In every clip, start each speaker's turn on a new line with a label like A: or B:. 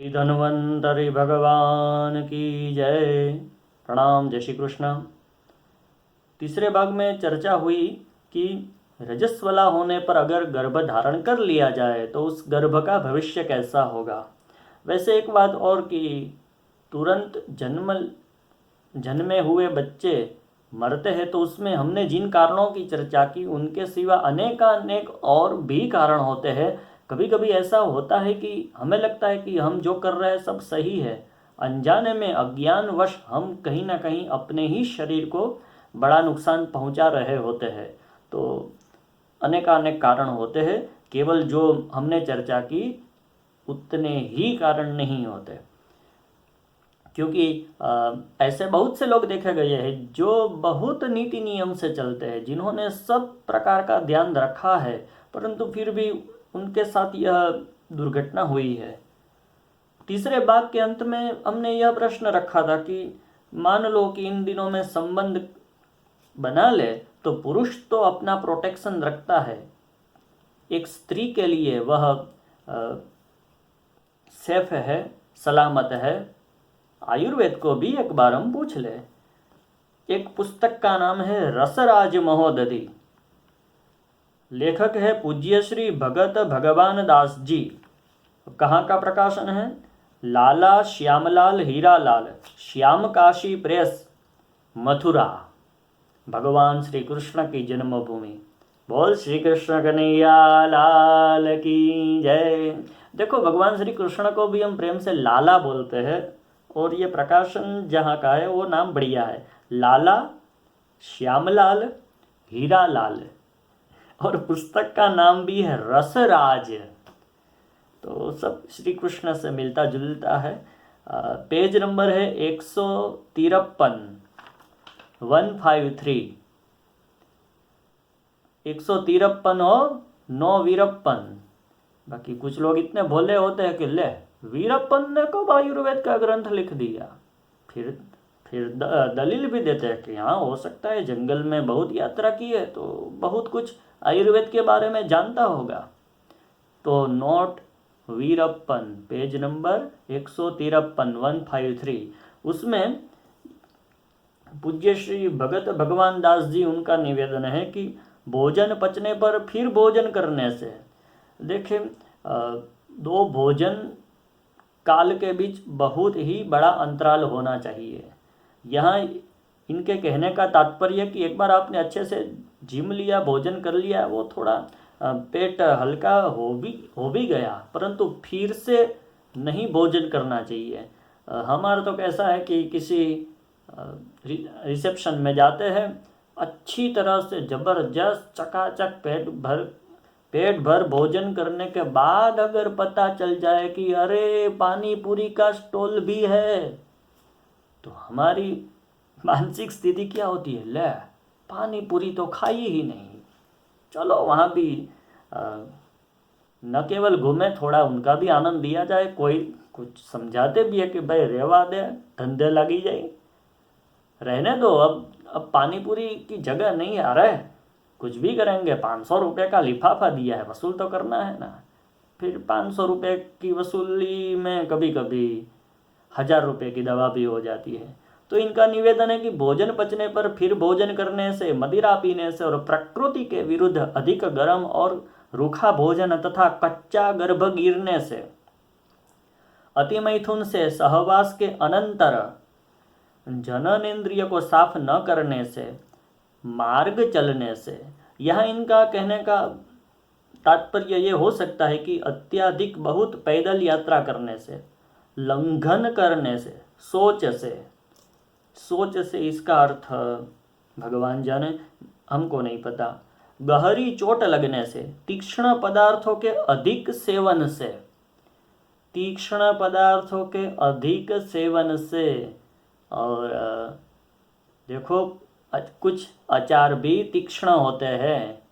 A: धन्वंतरि भगवान की जय। प्रणाम, जय श्री कृष्ण। तीसरे भाग में चर्चा हुई कि रजस्वला होने पर अगर गर्भ धारण कर लिया जाए तो उस गर्भ का भविष्य कैसा होगा। वैसे एक बात और कि तुरंत जन्मे हुए बच्चे मरते हैं तो उसमें हमने जिन कारणों की चर्चा की उनके सिवा अनेकानेक और भी कारण होते हैं। कभी कभी ऐसा होता है कि हमें लगता है कि हम जो कर रहे हैं सब सही है, अनजाने में अज्ञानवश हम कहीं ना कहीं अपने ही शरीर को बड़ा नुकसान पहुंचा रहे होते हैं। तो अनेकानेक कारण होते हैं, केवल जो हमने चर्चा की उतने ही कारण नहीं होते। क्योंकि ऐसे बहुत से लोग देखे गए हैं जो बहुत नीति नियम से चलते हैं, जिन्होंने सब प्रकार का ध्यान रखा है, परंतु फिर भी उनके साथ यह दुर्घटना हुई है। तीसरे भाग के अंत में हमने यह प्रश्न रखा था कि मान लो कि इन दिनों में संबंध बना ले तो पुरुष तो अपना प्रोटेक्शन रखता है, एक स्त्री के लिए वह सेफ है, सलामत है। आयुर्वेद को भी एक बार हम पूछ ले। एक पुस्तक का नाम है रसराज महोदधि, लेखक है पूज्य श्री भगत भगवान दास जी। कहाँ का प्रकाशन है? लाला श्यामलाल हीरालाल, श्याम काशी प्रेस, मथुरा। भगवान श्री कृष्ण की जन्मभूमि। बोल श्री कृष्ण कन्हैया लाल की जय। देखो, भगवान श्री कृष्ण को भी हम प्रेम से लाला बोलते हैं, और ये प्रकाशन जहाँ का है वो नाम बढ़िया है, लाला श्यामलाल हीरालाल, और पुस्तक का नाम भी है रसराज। तो सब श्री कृष्ण से मिलता जुलता है। पेज नंबर है 153, 153, 153 और 9 वीरप्पन। बाकी कुछ लोग इतने भोले होते हैं कि ले वीरप्पन ने कब आयुर्वेद का ग्रंथ लिख दिया। फिर दलील भी देते हैं कि हाँ, हो सकता है जंगल में बहुत यात्रा की है तो बहुत कुछ आयुर्वेद के बारे में जानता होगा। तो नोट वीरप्पन, पेज नंबर 153, 153, उसमें पूज्य श्री भगत भगवान दास जी, उनका निवेदन है कि भोजन पचने पर फिर भोजन करने से, देखें, दो भोजन काल के बीच बहुत ही बड़ा अंतराल होना चाहिए। यहाँ इनके कहने का तात्पर्य कि एक बार आपने अच्छे से जिम लिया, भोजन कर लिया, वो थोड़ा पेट हल्का हो भी गया, परंतु फिर से नहीं भोजन करना चाहिए। हमारा तो कैसा है कि किसी रिसेप्शन में जाते हैं, अच्छी तरह से ज़बरदस्त चकाचक पेट भर भोजन करने के बाद अगर पता चल जाए कि अरे पानी पूरी का स्टॉल भी है, तो हमारी मानसिक स्थिति क्या होती है? ले पानी पूरी तो खाई ही नहीं, चलो वहाँ भी न केवल घूमे, थोड़ा उनका भी आनंद दिया जाए। कोई कुछ समझाते भी है कि भाई रेवा दे, धंधे लगी जाए, रहने दो, अब पानी पूरी की जगह नहीं आ रहा है, कुछ भी करेंगे। 500 रुपये का लिफाफा दिया है, वसूल तो करना है ना। फिर 500 रुपये की वसूली में कभी कभी 1000 रुपये की दवा भी हो जाती है। तो इनका निवेदन है कि भोजन पचने पर फिर भोजन करने से, मदिरा पीने से और प्रकृति के विरुद्ध अधिक गर्म और रूखा भोजन तथा कच्चा गर्भ गिरने से, अतिमैथुन से, सहवास के अनंतर जननेन्द्रिय को साफ न करने से, मार्ग चलने से, यह इनका कहने का तात्पर्य ये हो सकता है कि अत्यधिक बहुत पैदल यात्रा करने से, लंघन करने से, सोच से इसका अर्थ भगवान जाने, हमको नहीं पता। गहरी चोट लगने से, तीक्ष्ण पदार्थों के अधिक सेवन से, और देखो कुछ अचार भी तीक्ष्ण होते हैं,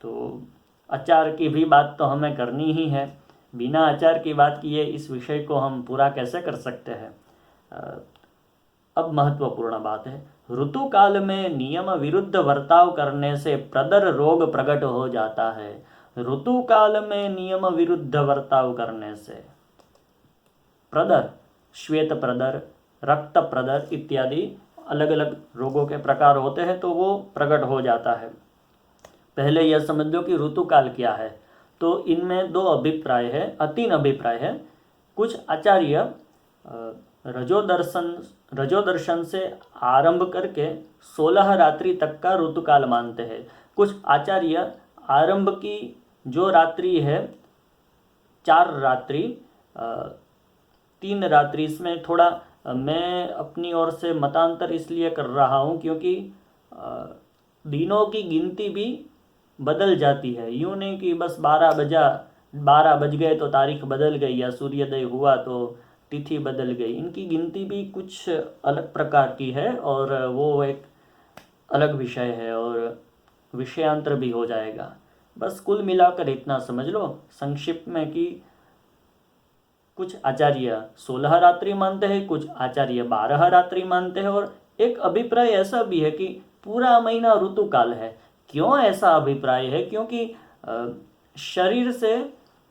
A: तो अचार की भी बात तो हमें करनी ही है। बिना अचार की बात किए इस विषय को हम पूरा कैसे कर सकते हैं। अब महत्वपूर्ण बात है, ऋतु काल में नियम विरुद्ध वर्ताव करने से प्रदर रोग प्रकट हो जाता है। ऋतु काल में नियम विरुद्ध वर्ताव करने से, प्रदर, श्वेत प्रदर, रक्त प्रदर इत्यादि अलग अलग रोगों के प्रकार होते हैं, तो वो प्रकट हो जाता है। पहले यह समझ लो कि ऋतुकाल क्या है। तो इनमें दो अभिप्राय है, 3 अभिप्राय है। कुछ आचार्य रजोदर्शन से आरंभ करके 16 रात्रि तक का ऋतुकाल मानते हैं। कुछ आचार्य आरंभ की जो रात्रि है 4 रात्रि, 3 रात्रि, इसमें थोड़ा मैं अपनी ओर से मतांतर इसलिए कर रहा हूँ क्योंकि दिनों की गिनती भी बदल जाती है। यूँ नहीं कि बस 12 बज गए तो तारीख बदल गई, या सूर्योदय हुआ तो तिथि बदल गई। इनकी गिनती भी कुछ अलग प्रकार की है और वो एक अलग विषय है और विषयांतर भी हो जाएगा। बस कुल मिलाकर इतना समझ लो संक्षिप्त में कि कुछ आचार्य 16 रात्रि मानते हैं, कुछ आचार्य 12 रात्रि मानते हैं, और एक अभिप्राय ऐसा भी है कि पूरा महीना ऋतुकाल है। क्यों ऐसा अभिप्राय है? क्योंकि शरीर से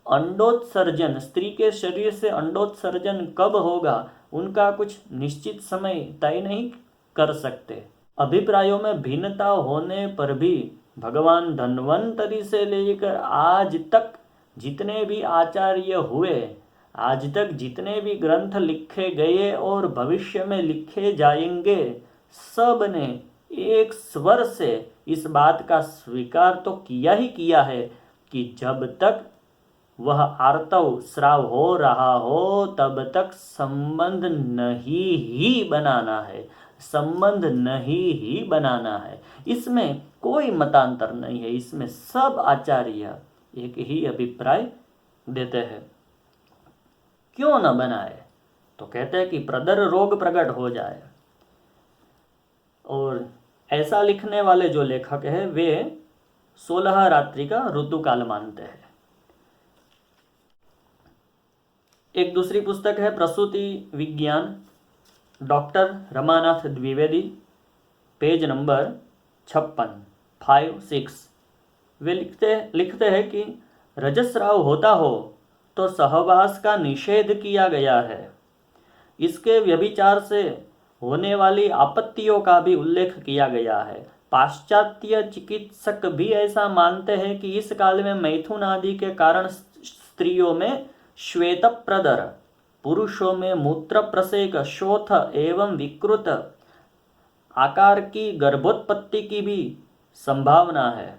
A: अंडोत्सर्जन, स्त्री के शरीर से अंडोत्सर्जन कब होगा उनका कुछ निश्चित समय तय नहीं कर सकते। अभिप्रायों में भिन्नता होने पर भी भगवान धन्वंतरि से लेकर आज तक जितने भी आचार्य हुए, आज तक जितने भी ग्रंथ लिखे गए और भविष्य में लिखे जाएंगे, सब ने एक स्वर से इस बात का स्वीकार तो किया ही किया है कि जब तक वह आर्तव स्राव हो रहा हो तब तक संबंध नहीं ही बनाना है, संबंध नहीं ही बनाना है। इसमें कोई मतांतर नहीं है, इसमें सब आचार्य एक ही अभिप्राय देते हैं। क्यों न बनाए? तो कहते हैं कि प्रदर रोग प्रकट हो जाए। और ऐसा लिखने वाले जो लेखक है वे 16 रात्रि का ऋतुकाल मानते हैं। एक दूसरी पुस्तक है प्रसूति विज्ञान, doctor Ramanath Dwivedi, page number 56। वे लिखते हैं कि रजस्राव होता हो तो सहवास का निषेध किया गया है। इसके व्यभिचार से होने वाली आपत्तियों का भी उल्लेख किया गया है। पाश्चात्य चिकित्सक भी ऐसा मानते हैं कि इस काल में मैथुन आदि के कारण स्त्रियों में श्वेत प्रदर, पुरुषों में मूत्र प्रसेक, शोथ एवं विकृत आकार की गर्भोत्पत्ति की भी संभावना है।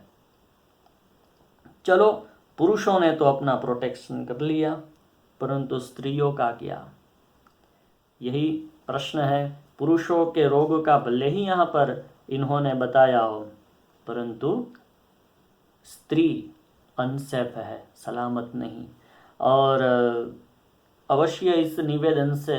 A: चलो, पुरुषों ने तो अपना प्रोटेक्शन कर लिया, परंतु स्त्रियों का क्या? यही प्रश्न है। पुरुषों के रोग का भले ही यहाँ पर इन्होंने बताया हो, परंतु स्त्री अनसेफ है, सलामत नहीं। और अवश्य इस निवेदन से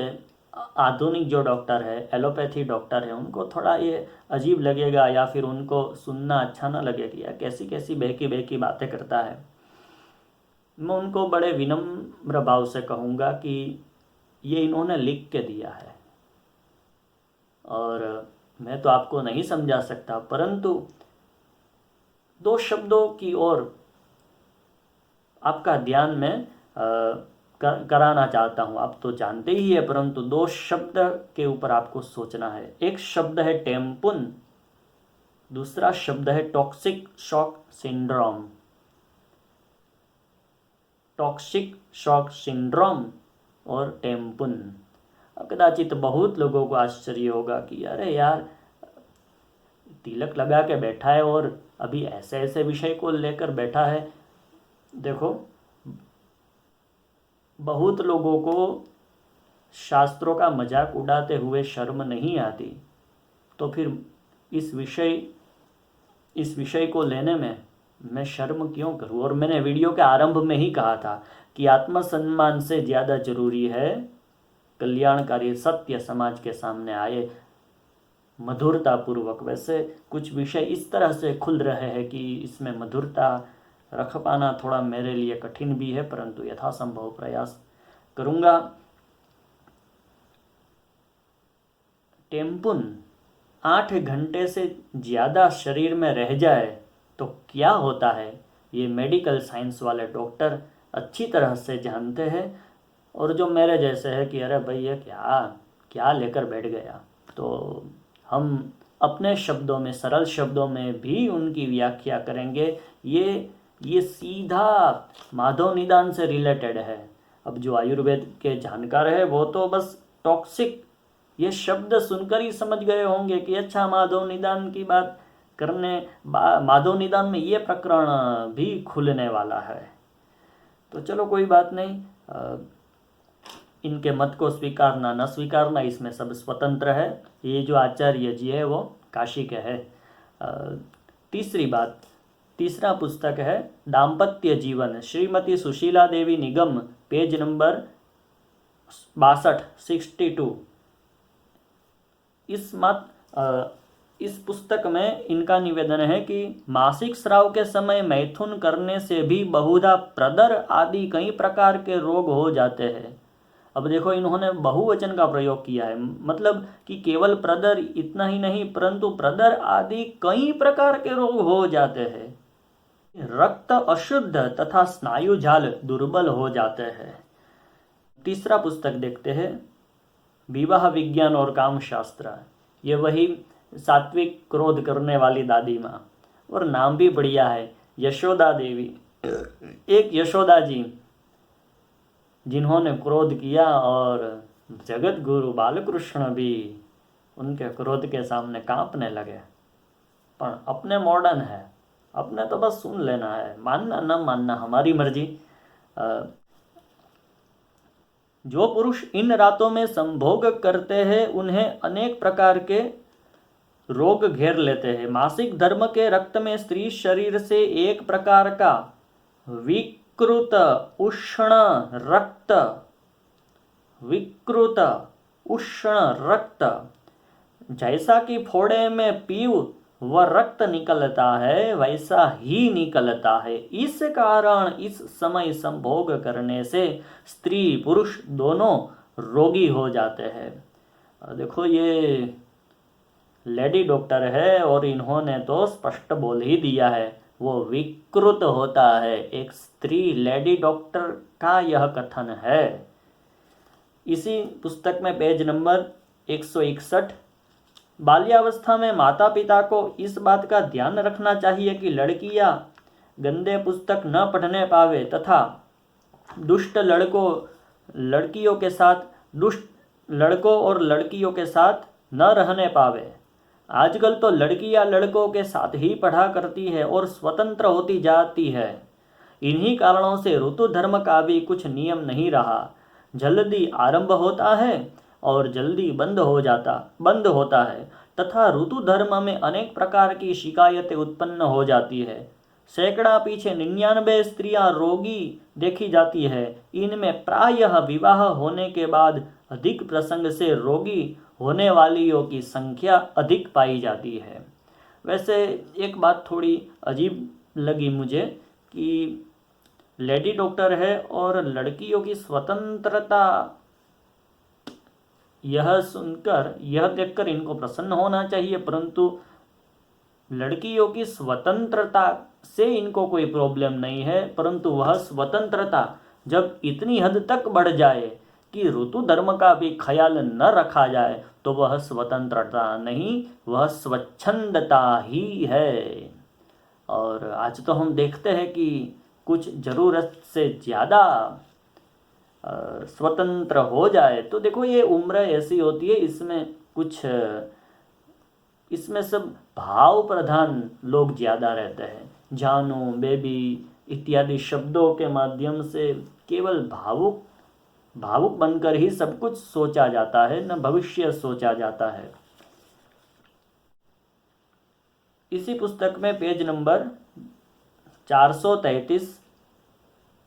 A: आधुनिक जो डॉक्टर है, एलोपैथी डॉक्टर है, उनको थोड़ा ये अजीब लगेगा या फिर उनको सुनना अच्छा ना लगे कि यार कैसी कैसी बहकी बातें करता है। मैं उनको बड़े विनम्र भाव से कहूँगा कि ये इन्होंने लिख के दिया है और मैं तो आपको नहीं समझा सकता, परंतु 2 शब्दों की ओर आपका ध्यान में कराना चाहता हूँ। आप तो जानते ही है, परंतु 2 शब्द के ऊपर आपको सोचना है। एक शब्द है टेम्पुन, दूसरा शब्द है toxic shock syndrome. Toxic shock syndrome और टेम्पुन। अब कदाचित बहुत लोगों को आश्चर्य होगा कि अरे यार, तिलक लगा के बैठा है और अभी ऐसे ऐसे विषय को लेकर बैठा है। देखो, बहुत लोगों को शास्त्रों का मजाक उड़ाते हुए शर्म नहीं आती, तो फिर इस विषय को लेने में मैं शर्म क्यों करूं? और मैंने वीडियो के आरंभ में ही कहा था कि आत्मसम्मान से ज़्यादा जरूरी है कल्याणकारी सत्य समाज के सामने आए मधुरता पूर्वक। वैसे कुछ विषय इस तरह से खुल रहे हैं कि इसमें मधुरता रख पाना थोड़ा मेरे लिए कठिन भी है, परंतु यथासंभव प्रयास करूँगा। टेम्पुन 8 घंटे से ज़्यादा शरीर में रह जाए तो क्या होता है, ये मेडिकल साइंस वाले डॉक्टर अच्छी तरह से जानते हैं। और जो मेरे जैसे है कि अरे भाई ये क्या क्या लेकर बैठ गया, तो हम अपने शब्दों में, सरल शब्दों में भी उनकी व्याख्या करेंगे। ये सीधा माधव निदान से रिलेटेड है। अब जो आयुर्वेद के जानकार है वो तो बस टॉक्सिक ये शब्द सुनकर ही समझ गए होंगे कि अच्छा माधव निदान की बात करने, माधव निदान में ये प्रकरण भी खुलने वाला है। तो चलो कोई बात नहीं, इनके मत को स्वीकारना न स्वीकारना इसमें सब स्वतंत्र है। ये जो आचार्य जी है वो काशी के है। तीसरी बात, तीसरा पुस्तक है दाम्पत्य जीवन, श्रीमती सुशीला देवी निगम, पेज नंबर 62 इस पुस्तक में इनका निवेदन है कि मासिक स्राव के समय मैथुन करने से भी बहुधा प्रदर आदि कई प्रकार के रोग हो जाते हैं। अब देखो इन्होंने बहुवचन का प्रयोग किया है, मतलब कि केवल प्रदर इतना ही नहीं परंतु प्रदर आदि कई प्रकार के रोग हो जाते हैं। रक्त अशुद्ध तथा स्नायु जाल दुर्बल हो जाते हैं। तीसरा पुस्तक देखते हैं विवाह विज्ञान और काम शास्त्र। ये वही सात्विक क्रोध करने वाली दादी माँ, और नाम भी बढ़िया है, यशोदा देवी। एक यशोदा जी जिन्होंने क्रोध किया और जगत गुरु बालकृष्ण भी उनके क्रोध के सामने कांपने लगे। पर अपने मॉडर्न है, अपने तो बस सुन लेना है, मानना न मानना हमारी मर्जी। जो पुरुष इन रातों में संभोग करते हैं उन्हें अनेक प्रकार के रोग घेर लेते हैं। मासिक धर्म के रक्त में स्त्री शरीर से एक प्रकार का विकृत उष्ण रक्त जैसा कि फोड़े में पीव व रक्त निकलता है वैसा ही निकलता है। इस कारण इस समय संभोग करने से स्त्री पुरुष दोनों रोगी हो जाते हैं। देखो ये लेडी डॉक्टर है और इन्होंने तो स्पष्ट बोल ही दिया है, वो विकृत होता है। एक स्त्री लेडी डॉक्टर का यह कथन है। इसी पुस्तक में पेज नंबर 161, बाल्यावस्था में माता पिता को इस बात का ध्यान रखना चाहिए कि लड़कियां गंदे पुस्तक न पढ़ने पावे तथा दुष्ट लड़कों और लड़कियों के साथ न रहने पावे। आजकल तो लड़कियां लड़कों के साथ ही पढ़ा करती है और स्वतंत्र होती जाती है। इन्हीं कारणों से ऋतु धर्म का भी कुछ नियम नहीं रहा। जल्दी आरंभ होता है और जल्दी बंद होता है तथा ऋतु धर्म में अनेक प्रकार की शिकायतें उत्पन्न हो जाती है। सैकड़ा पीछे 99 स्त्रियां रोगी देखी जाती है। इनमें प्रायः विवाह होने के बाद अधिक प्रसंग से रोगी होने वालियों की संख्या अधिक पाई जाती है। वैसे एक बात थोड़ी अजीब लगी मुझे कि लेडी डॉक्टर है और लड़कियों की स्वतंत्रता, यह सुनकर यह देखकर इनको प्रसन्न होना चाहिए, परंतु लड़कियों की स्वतंत्रता से इनको कोई प्रॉब्लम नहीं है, परंतु वह स्वतंत्रता जब इतनी हद तक बढ़ जाए कि ऋतु धर्म का भी ख्याल न रखा जाए तो वह स्वतंत्रता नहीं, वह स्वच्छंदता ही है। और आज तो हम देखते हैं कि कुछ ज़रूरत से ज़्यादा स्वतंत्र हो जाए तो देखो ये उम्र ऐसी होती है, इसमें सब भाव प्रधान लोग ज़्यादा रहते हैं। जानू, बेबी इत्यादि शब्दों के माध्यम से केवल भावुक बनकर ही सब कुछ सोचा जाता है, न भविष्य सोचा जाता है। इसी पुस्तक में पेज नंबर 433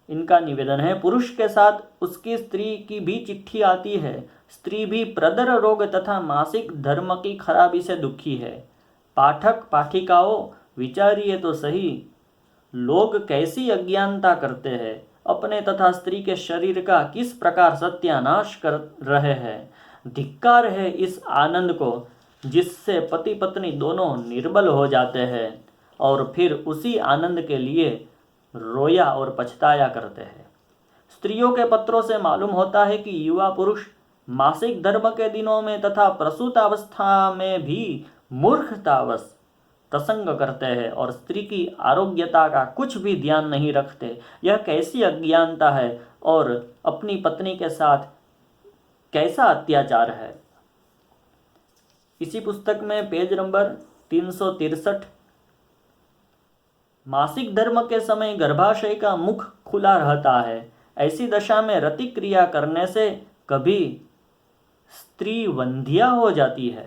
A: इनका निवेदन है, पुरुष के साथ उसकी स्त्री की भी चिट्ठी आती है। स्त्री भी प्रदर रोग तथा मासिक धर्म की खराबी से दुखी है। पाठक पाठिकाओं विचारिए तो सही, लोग कैसी अज्ञानता करते हैं, अपने तथा स्त्री के शरीर का किस प्रकार सत्यानाश कर रहे हैं। धिक्कार है इस आनंद को जिससे पति पत्नी दोनों निर्बल हो जाते हैं और फिर उसी आनंद के लिए रोया और पछताया करते हैं। स्त्रियों के पत्रों से मालूम होता है कि युवा पुरुष मासिक धर्म के दिनों में तथा प्रसूतावस्था में भी मूर्खतावश प्रसंग करते हैं और स्त्री की आरोग्यता का कुछ भी ध्यान नहीं रखते। यह कैसी अज्ञानता है और अपनी पत्नी के साथ कैसा अत्याचार है। इसी पुस्तक में पेज नंबर 363, मासिक धर्म के समय गर्भाशय का मुख खुला रहता है। ऐसी दशा में रति क्रिया करने से कभी स्त्री वंध्या हो जाती है।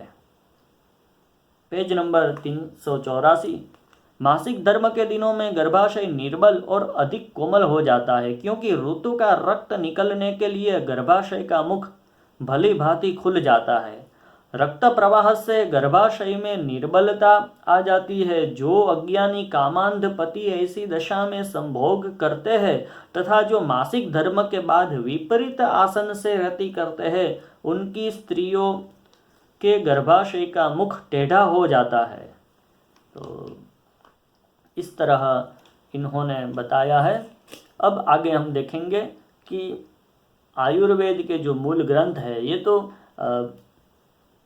A: पेज नंबर 384, मासिक धर्म के दिनों में गर्भाशय निर्बल और अधिक कोमल हो जाता है क्योंकि ऋतु का रक्त निकलने के लिए गर्भाशय का मुख भली भांति खुल जाता है। रक्त प्रवाह से गर्भाशय में निर्बलता आ जाती है। जो अज्ञानी कामांध पति ऐसी दशा में संभोग करते हैं तथा जो मासिक धर्म के बाद विपरीत आसन से रति करते हैं, उनकी स्त्रियों के गर्भाशय का मुख टेढ़ा हो जाता है। तो इस तरह इन्होंने बताया है। अब आगे हम देखेंगे कि आयुर्वेद के जो मूल ग्रंथ है, ये तो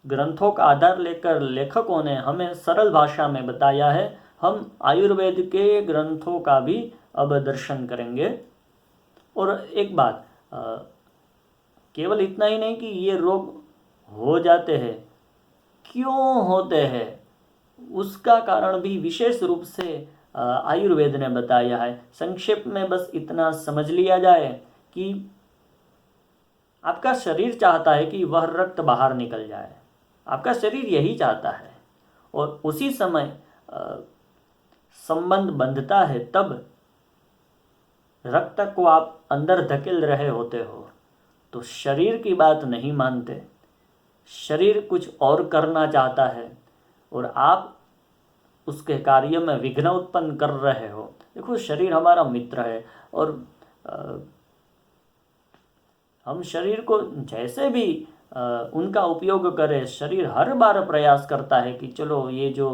A: ग्रंथों का आधार लेकर लेखकों ने हमें सरल भाषा में बताया है। हम आयुर्वेद के ग्रंथों का भी अब दर्शन करेंगे। और एक बात, केवल इतना ही नहीं कि ये रोग हो जाते हैं, क्यों होते हैं उसका कारण भी विशेष रूप से आयुर्वेद ने बताया है। संक्षेप में बस इतना समझ लिया जाए कि आपका शरीर चाहता है कि वह रक्त बाहर निकल जाए, आपका शरीर यही चाहता है, और उसी समय संबंध बंधता है, तब रक्त को आप अंदर धकेल रहे होते हो तो शरीर की बात नहीं मानते, शरीर कुछ और करना चाहता है और आप उसके कार्य में विघ्न उत्पन्न कर रहे हो। देखो, शरीर हमारा मित्र है और हम शरीर को जैसे भी उनका उपयोग करें, शरीर हर बार प्रयास करता है कि चलो ये जो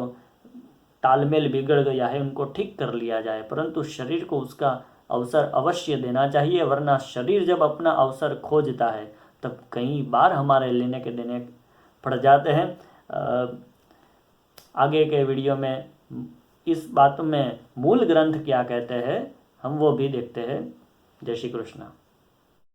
A: तालमेल बिगड़ गया है उनको ठीक कर लिया जाए, परंतु शरीर को उसका अवसर अवश्य देना चाहिए, वरना शरीर जब अपना अवसर खोजता है तब कई बार हमारे लेने के देने पड़ जाते हैं। आगे के वीडियो में इस बात में मूल ग्रंथ क्या कहते हैं हम वो भी देखते हैं। जय श्री कृष्ण।